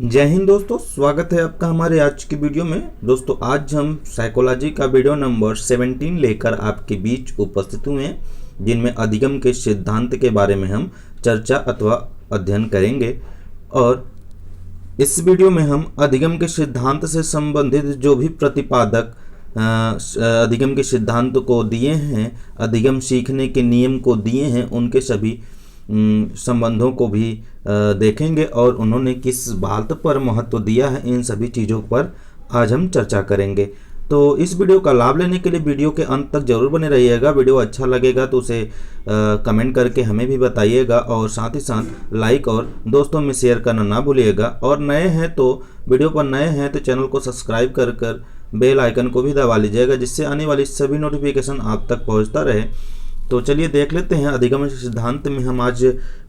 जय हिंद दोस्तों, स्वागत है आपका हमारे आज की वीडियो में। दोस्तों आज हम साइकोलॉजी का वीडियो नंबर 17 लेकर आपके बीच उपस्थित हुए हैं, जिनमें अधिगम के सिद्धांत के बारे में हम चर्चा अथवा अध्ययन करेंगे। और इस वीडियो में हम अधिगम के सिद्धांत से संबंधित जो भी प्रतिपादक अधिगम के सिद्धांत को दिए हैं, अधिगम सीखने के नियम को दिए हैं, उनके सभी संबंधों को भी देखेंगे और उन्होंने किस बात पर महत्व दिया है, इन सभी चीज़ों पर आज हम चर्चा करेंगे। तो इस वीडियो का लाभ लेने के लिए वीडियो के अंत तक जरूर बने रहिएगा। वीडियो अच्छा लगेगा तो उसे कमेंट करके हमें भी बताइएगा और साथ ही साथ लाइक और दोस्तों में शेयर करना ना भूलिएगा। और नए हैं तो वीडियो पर नए हैं तो चैनल को सब्सक्राइब कर बेल आइकन को भी दबा लीजिएगा, जिससे आने वाली सभी नोटिफिकेशन आप तक पहुँचता रहे। तो चलिए देख लेते हैं अधिगम सिद्धांत में हम आज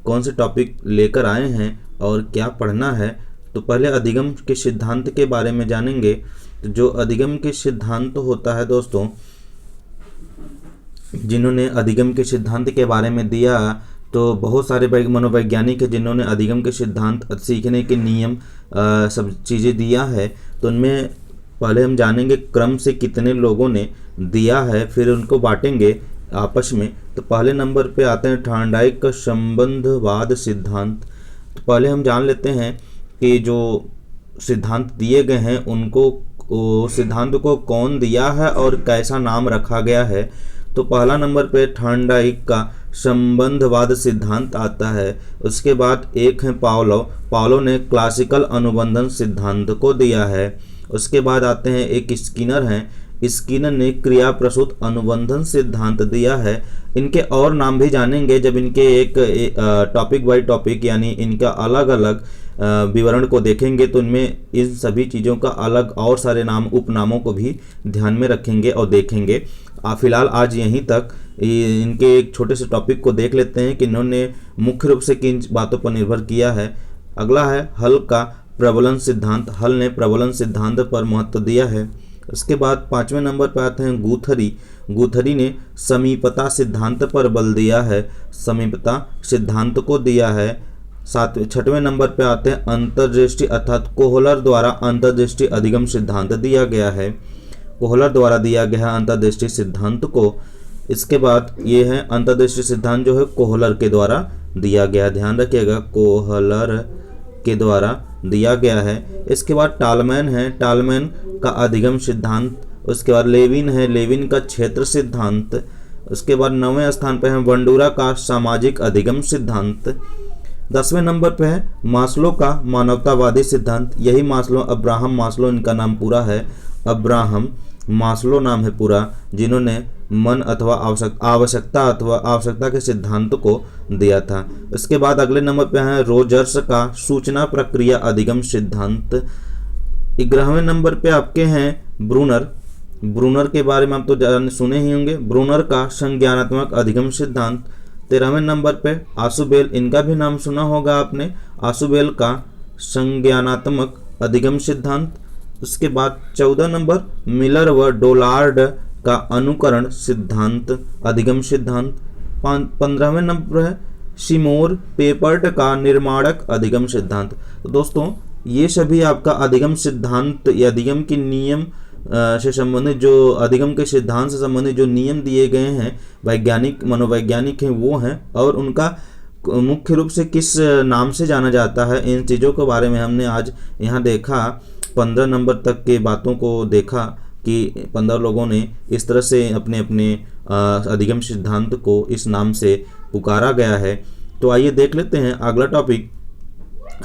कौन से टॉपिक लेकर आए हैं और क्या पढ़ना है। तो पहले अधिगम के सिद्धांत के बारे में जानेंगे। तो जो अधिगम के सिद्धांत होता है दोस्तों, जिन्होंने अधिगम के सिद्धांत के बारे में दिया, तो बहुत सारे मनोवैज्ञानिक हैं जिन्होंने अधिगम के सिद्धांत, सीखने के नियम, सब चीज़ें दिया है। तो उनमें पहले हम जानेंगे क्रम से कितने लोगों ने दिया है, फिर उनको बांटेंगे आपस में। तो पहले नंबर पे आते हैं थॉर्नडाइक का संबंधवाद सिद्धांत। तो पहले हम जान लेते हैं कि जो सिद्धांत दिए गए हैं उनको सिद्धांत को कौन दिया है और कैसा नाम रखा गया है। तो पहला नंबर पे थॉर्नडाइक का संबंधवाद सिद्धांत आता है। उसके बाद एक है पावलो ने क्लासिकल अनुबंधन सिद्धांत को दिया है। उसके बाद आते हैं एक स्किनर हैं, स्किनर ने क्रिया प्रसूत अनुबंधन सिद्धांत दिया है। इनके और नाम भी जानेंगे जब इनके एक टॉपिक बाय टॉपिक यानी इनका अलग अलग विवरण को देखेंगे, तो इनमें इन सभी चीज़ों का अलग और सारे नाम उपनामों को भी ध्यान में रखेंगे और देखेंगे। फिलहाल आज यहीं तक इनके एक छोटे से टॉपिक को देख लेते हैं कि इन्होंने मुख्य रूप से किन बातों पर निर्भर किया है। अगला है हल का प्रबलन सिद्धांत। हल ने प्रबलन सिद्धांत पर महत्व दिया है। उसके बाद 5वें नंबर पर आते हैं गूथरी ने समीपता सिद्धांत पर बल दिया है, समीपता सिद्धांत को दिया है। 6वें नंबर पर आते हैं अंतर्दृष्टि, अर्थात कोहलर द्वारा अंतर्दृष्टि अधिगम सिद्धांत दिया गया है। कोहलर द्वारा दिया गया है अंतर्दृष्टि सिद्धांत को। इसके बाद ये है अंतर्दृष्टि सिद्धांत जो है कोहलर के द्वारा दिया गया, ध्यान रखिएगा, कोहलर के द्वारा दिया गया है। इसके बाद टालमैन है, टालमैन का अधिगम सिद्धांत। उसके बाद लेविन है, लेविन का क्षेत्र सिद्धांत। उसके बाद 9वें स्थान पर है बंडूरा का सामाजिक अधिगम सिद्धांत। 10वें नंबर पे है मास्लो का मानवतावादी सिद्धांत। यही मास्लो, अब्राहम मास्लो इनका नाम पूरा है, अब्राहम मास्लो नाम है पूरा, जिन्होंने मन अथवा आवश्यकता के सिद्धांत को दिया था। इसके बाद अगले नंबर पे है रोजर्स का सूचना प्रक्रिया अधिगम सिद्धांत। 11वें नंबर पे आपके हैं ब्रूनर के बारे में आप तो सुने ही होंगे, ब्रूनर का संज्ञानात्मक अधिगम सिद्धांत। 13वें नंबर पे आशुबेल, इनका भी नाम सुना होगा आपने, आशुबेल का संज्ञानात्मक अधिगम सिद्धांत। उसके बाद 14 नंबर मिलर व डोलार्ड का अनुकरण सिद्धांत अधिगम सिद्धांत। 15वें नंबर है सिमोर पेपर्ट का निर्माणक अधिगम सिद्धांत। तो दोस्तों ये सभी आपका अधिगम सिद्धांत या अधिगम के नियम से संबंधित, जो अधिगम के सिद्धांत से संबंधित जो नियम दिए गए हैं, वैज्ञानिक मनोवैज्ञानिक हैं वो हैं, और उनका मुख्य रूप से किस नाम से जाना जाता है, इन चीज़ों के बारे में हमने आज यहाँ देखा। 15 नंबर तक के बातों को देखा कि 15 लोगों ने इस तरह से अपने अपने अधिगम सिद्धांत को इस नाम से पुकारा गया है। तो आइए देख लेते हैं अगला टॉपिक।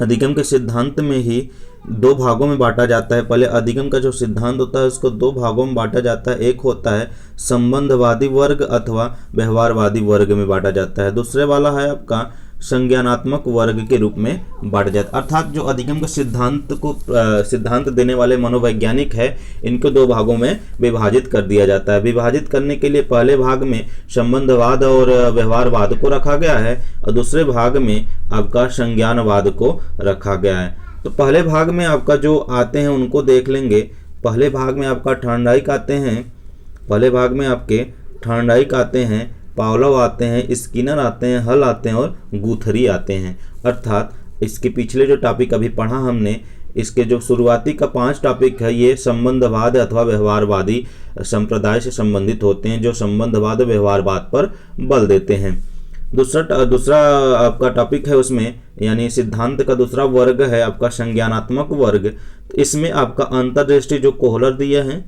अधिगम के सिद्धांत में ही 2 भागों में बांटा जाता है। पहले अधिगम का जो सिद्धांत होता है उसको 2 भागों में बांटा जाता है। एक होता है संबंधवादी वर्ग अथवा व्यवहारवादी वर्ग में बांटा जाता है। दूसरे वाला है आपका संज्ञानात्मक वर्ग के रूप में बांटा जाता है। अर्थात जो अधिगम के सिद्धांत देने वाले मनोवैज्ञानिक है, इनको 2 भागों में विभाजित कर दिया जाता है। विभाजित करने के लिए पहले भाग में संबंधवाद और व्यवहारवाद को रखा गया है और दूसरे भाग में आपका संज्ञानवाद को रखा गया है। तो पहले भाग में आपका जो आते हैं उनको देख लेंगे। पहले भाग में आपका थॉर्नडाइक आते हैं, पहले भाग में आपके थॉर्नडाइक आते हैं, पावलोव आते हैं, स्किनर आते हैं, हल आते हैं और गूथरी आते हैं। अर्थात इसके पिछले जो टॉपिक अभी पढ़ा हमने, इसके जो शुरुआती का 5 टॉपिक है ये संबंधवाद अथवा व्यवहारवादी संप्रदाय से संबंधित होते हैं, जो संबंधवाद व्यवहारवाद पर बल देते हैं। दूसरा आपका टॉपिक है उसमें, यानी सिद्धांत का दूसरा वर्ग है आपका संज्ञानात्मक वर्ग। इसमें आपका अंतर्दृष्टि जो कोहलर दिया है,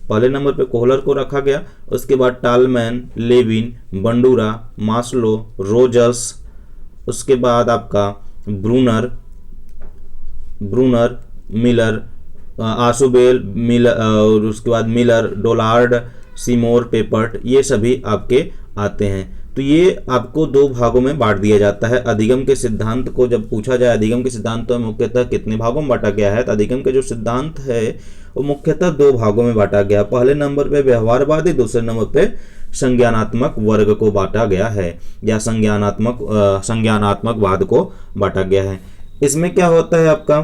पहले नंबर पे कोहलर को रखा गया, उसके बाद टालमैन, लेविन, बंडूरा, मास्लो, रोजर्स, उसके बाद आपका ब्रूनर, मिलर, आशुबेल, मिलर, और उसके बाद मिलर, डोलार्ड, सीमोर, पेपर्ट, ये सभी आपके आते हैं। तो ये आपको 2 भागों में बांट दिया जाता है। अधिगम के सिद्धांत को जब पूछा जाए, अधिगम के सिद्धांत तो मुख्यतः कितने भागों में बांटा गया है, तो अधिगम के जो सिद्धांत है वो मुख्यतः 2 भागों में बांटा गया। पहले नंबर पे व्यवहारवादी, दूसरे नंबर पे संज्ञानात्मक वर्ग को बांटा गया है, या संज्ञानात्मक वाद को बांटा गया है। इसमें क्या होता है, आपका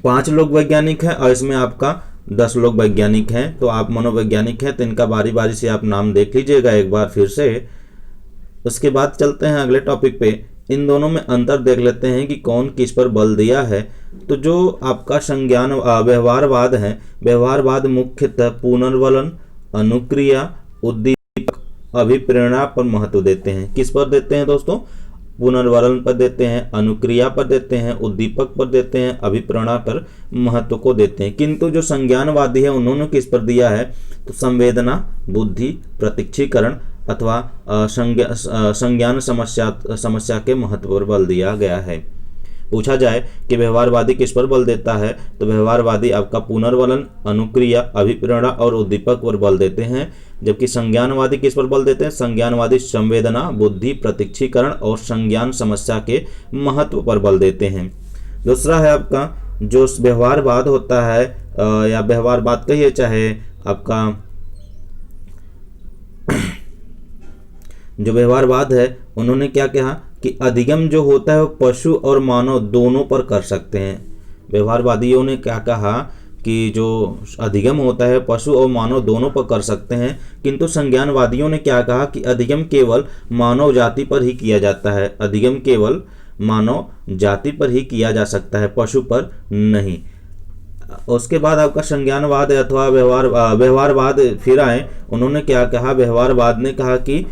5 लोग वैज्ञानिक हैं और इसमें आपका 10 लोग वैज्ञानिक हैं। तो आप मनोवैज्ञानिक हैं, तो इनका बारी बारी से आप नाम देख लीजिएगा एक बार फिर से। उसके बाद चलते हैं अगले टॉपिक पे। इन दोनों में अंतर देख लेते हैं कि कौन किस पर बल दिया है। तो जो आपका व्यवहारवाद है, व्यवहारवाद मुख्यतः पुनर्वलन, अनुक्रिया, उद्दीपक, अभिप्रेरणा पर महत्व देते हैं। किस पर देते हैं दोस्तों? पुनर्वलन पर देते हैं, अनुक्रिया पर देते हैं, उद्दीपक पर देते हैं, अभिप्रेरणा पर महत्व को देते हैं। किंतु जो संज्ञानवादी है उन्होंने किस पर दिया है? तो संवेदना, बुद्धि, प्रत्यक्षीकरण अथवा संज्ञान समस्या के महत्व पर बल दिया गया है। पूछा जाए कि व्यवहारवादी किस पर बल देता है, तो व्यवहारवादी आपका पुनर्वलन, अनुक्रिया, अभिप्रेरणा और उद्दीपक पर बल देते हैं। जबकि संज्ञानवादी किस पर बल देते हैं? संज्ञानवादी संवेदना, बुद्धि, प्रत्यक्षीकरण और संज्ञान समस्या के महत्व पर बल देते हैं। दूसरा है आपका जो व्यवहारवाद होता है, या व्यवहारवाद कहिए चाहे आपका जो व्यवहारवाद है, उन्होंने क्या कहा कि अधिगम जो होता है वो पशु और मानव दोनों पर कर सकते हैं। व्यवहारवादियों ने क्या कहा कि जो अधिगम होता है पशु और मानव दोनों पर कर सकते हैं, किंतु संज्ञानवादियों ने क्या कहा कि अधिगम केवल मानव जाति पर ही किया जाता है। अधिगम केवल मानव जाति पर ही किया जा सकता है, पशु पर नहीं। उसके बाद आपका संज्ञानवाद अथवा व्यवहारवाद फिर आए। उन्होंने क्या कहा? व्यवहारवाद ने कहा कि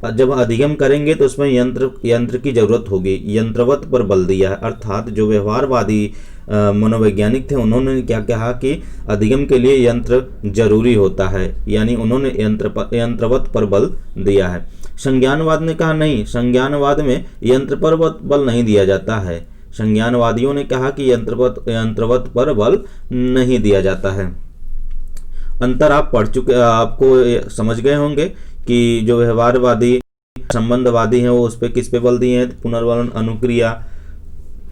जब अधिगम करेंगे तो उसमें यंत्र की जरूरत होगी, यंत्रवत पर बल दिया है। अर्थात जो व्यवहारवादी मनोवैज्ञानिक थे उन्होंने क्या कहा कि अधिगम के लिए यंत्र जरूरी होता है, यानी उन्होंने यंत्रवत पर बल दिया है। संज्ञानवाद ने कहा नहीं, संज्ञानवाद में यंत्र पर बल नहीं दिया जाता है। संज्ञानवादियों ने कहा कि यंत्रवत पर बल नहीं दिया जाता है। अंतर आप पढ़ चुके, आपको समझ गए होंगे कि जो व्यवहारवादी संबंधवादी हैं वो उस पर किस पे बल दिए हैं? पुनर्वलन, अनुक्रिया,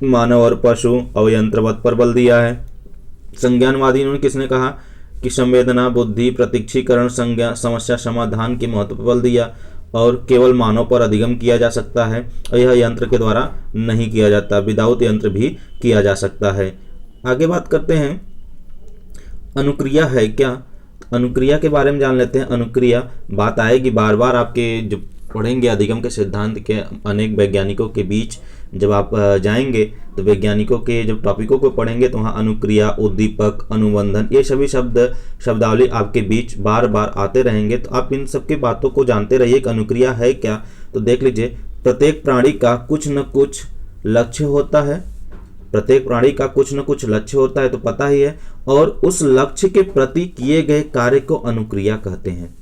मानव और पशु और यंत्रवत पर बल दिया है। संज्ञानवादी ने किसने कहा कि संवेदना, बुद्धि, प्रत्यक्षीकरण, समस्या समाधान के महत्व पर बल दिया, और केवल मानव पर अधिगम किया जा सकता है और यह यंत्र के द्वारा नहीं किया जाता, विदाउट यंत्र भी किया जा सकता है। आगे बात करते हैं, अनुक्रिया है क्या? अनुक्रिया के बारे में जान लेते हैं। अनुक्रिया बात आएगी बार बार, आपके जो पढ़ेंगे अधिगम के सिद्धांत के अनेक वैज्ञानिकों के बीच जब आप जाएंगे तो वैज्ञानिकों के जब टॉपिकों को पढ़ेंगे तो वहाँ अनुक्रिया, उद्दीपक, अनुबंधन, ये सभी शब्दावली आपके बीच बार बार आते रहेंगे। तो आप इन सब की बातों को जानते रहिए कि अनुक्रिया है क्या। तो देख लीजिए, प्रत्येक प्राणी का कुछ न कुछ लक्ष्य होता है, प्रत्येक प्राणी का कुछ न कुछ लक्ष्य होता है तो पता ही है, और उस लक्ष्य के प्रति किए गए कार्य को अनुक्रिया कहते हैं।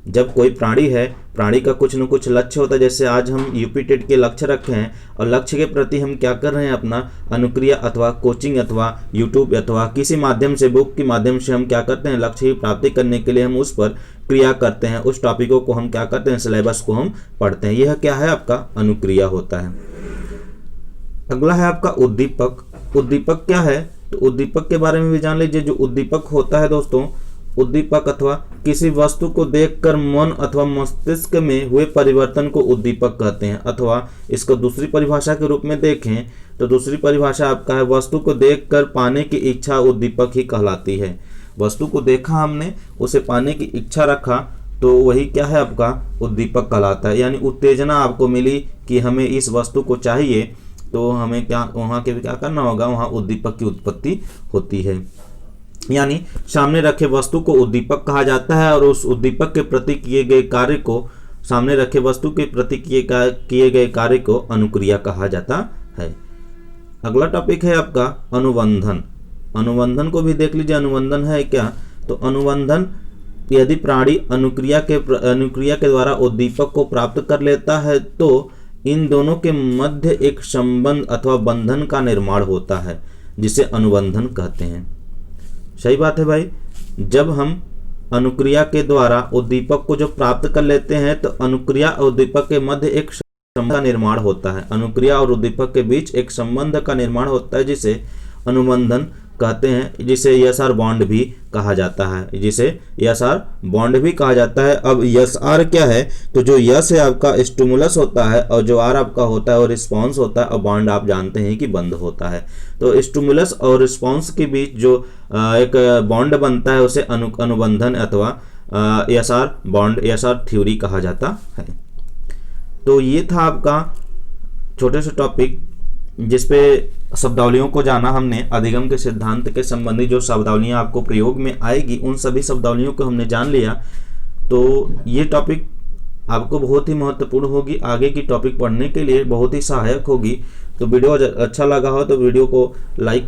जब कोई प्राणी है, प्राणी का कुछ न कुछ लक्ष्य होता है, जैसे आज हम यूपी टेट के लक्ष्य रखे हैं और लक्ष्य के प्रति हम क्या कर रहे हैं? अपना अनुक्रिया अथवा कोचिंग अथवा यूट्यूब अथवा किसी माध्यम से, बुक के माध्यम से हम क्या करते हैं? लक्ष्य की प्राप्ति करने के लिए हम उस पर क्रिया करते हैं, उस टॉपिकों को हम क्या करते हैं? सिलेबस को हम पढ़ते हैं। यह क्या है? आपका अनुक्रिया होता है। अगला है आपका उद्दीपक। उद्दीपक क्या है? तो उद्दीपक के बारे में भी जान लीजिए। जो उद्दीपक होता है दोस्तों, उद्दीपक अथवा किसी वस्तु को देखकर मन अथवा मस्तिष्क में हुए परिवर्तन को उद्दीपक कहते हैं। अथवा इसको दूसरी परिभाषा के रूप में देखें तो दूसरी परिभाषा आपका है, वस्तु को देखकर पाने की इच्छा उद्दीपक ही कहलाती है। वस्तु को देखा हमने, उसे पाने की इच्छा रखा, तो वही क्या है? आपका उद्दीपक कहलाता है। यानी उत्तेजना आपको मिली कि हमें इस वस्तु को चाहिए, तो हमें क्या वहाँ के भी क्या करना होगा, वहाँ उद्दीपक की उत्पत्ति होती है। यानी सामने रखे वस्तु को उद्दीपक कहा जाता है और उस उद्दीपक के प्रति किए गए कार्य को, सामने रखे वस्तु के प्रति किए गए कार्य को अनुक्रिया कहा जाता है। अगला टॉपिक है आपका अनुबंधन। अनुबंधन को भी देख लीजिए, अनुबंधन है क्या। तो अनुबंधन, यदि प्राणी अनुक्रिया के द्वारा उद्दीपक को प्राप्त कर लेता है तो इन दोनों के मध्य एक संबंध अथवा बंधन का निर्माण होता है, जिसे अनुबंधन कहते हैं। सही बात है भाई। जब हम अनुक्रिया के द्वारा उद्दीपक को जो प्राप्त कर लेते हैं तो अनुक्रिया और उद्दीपक के मध्य एक संबंध का निर्माण होता है। अनुक्रिया और उद्दीपक के बीच एक संबंध का निर्माण होता है, जिसे अनुबंधन कहते हैं, जिसे यस-आर बॉन्ड भी कहा जाता है, जिसे यस-आर बॉन्ड भी कहा जाता है। अब यस-आर क्या है, तो जो यस है आपका स्टिमुलस होता है और जो आर आपका होता है वो रिस्पॉन्स होता है, और बॉन्ड आप जानते हैं कि बंद होता है। तो स्टिमुलस और रिस्पॉन्स के बीच जो एक बॉन्ड बनता है उसे अनुबंधन अथवा यस-आर बॉन्ड, यस-आर थ्योरी कहा जाता है। तो ये था आपका छोटे से टॉपिक जिसपे शब्दावलियों को जाना हमने। अधिगम के सिद्धांत के संबंधी जो शब्दावलियाँ आपको प्रयोग में आएगी उन सभी शब्दावलियों को हमने जान लिया। तो ये टॉपिक आपको बहुत ही महत्वपूर्ण होगी, आगे की टॉपिक पढ़ने के लिए बहुत ही सहायक होगी। तो वीडियो अच्छा लगा हो तो वीडियो को लाइक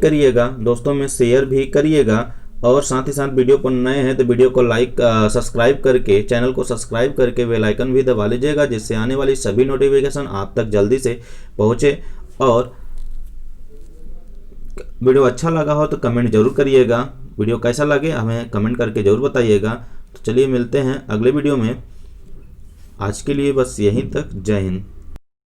करिएगा, दोस्तों में शेयर भी करिएगा, और साथ ही साथ वीडियो पर नए हैं तो वीडियो को सब्सक्राइब करके, चैनल को सब्सक्राइब करके बेल आइकन भी दबा लीजिएगा, जिससे आने वाली सभी नोटिफिकेशन आप तक जल्दी से पहुंचे। और वीडियो अच्छा लगा हो तो कमेंट जरूर करिएगा, वीडियो कैसा लगे हमें कमेंट करके जरूर बताइएगा। तो चलिए मिलते हैं अगले वीडियो में। आज के लिए बस यहीं तक। जय हिंद।